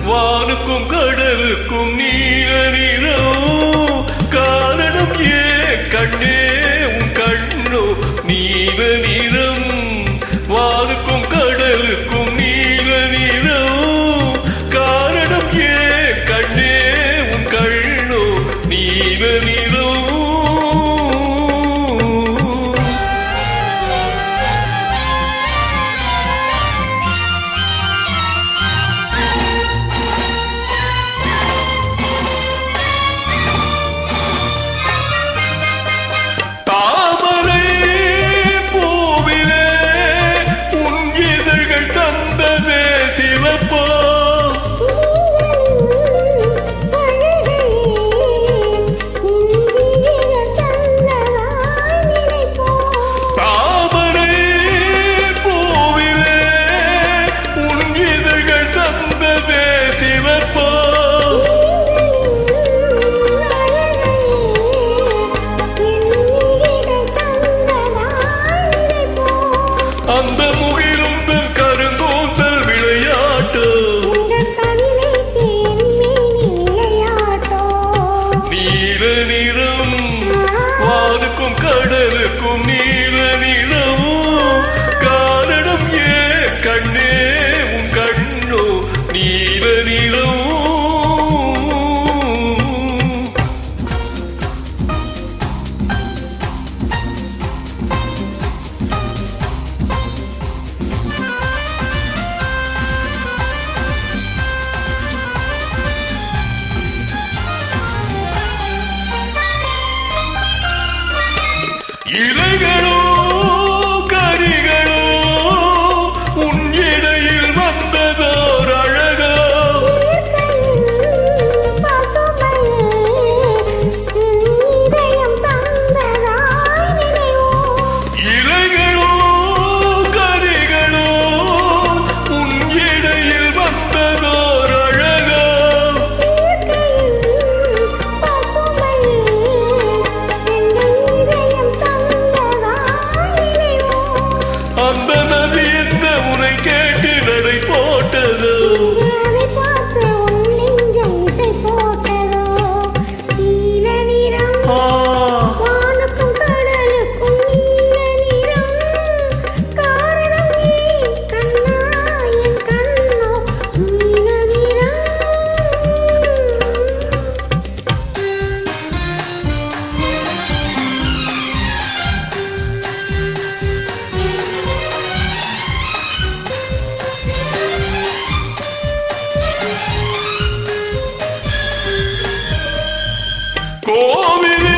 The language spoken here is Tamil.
வானுக்கும் கடலுக்கும் நீல நிறம் காரணம் கண்ணே உன் கண்ணோ நீல நிறம் வானுக்கும் கடலுக்கும் நீல நிறம் காரணம் கண்ணே உன் கண்ணோ நீல நிறம் அந்த முகிலும் கருங்கூந்தல் விளையாட்டு நீல நிறம் வானுக்கும் கடலுக்கும் நீல நிறம் காரணம் கண்ணே உன் கண்ணோ நீல நிறம் இலைகளோ கரிகளோ உன் இடையில் வந்ததோர் அழகோ இலைகளோ கரிகளோ உன் இடையில் வந்ததோர் அழகோ அந்த நதி என்ன உனை கேட்டு நடை போட்டதோ கோவில்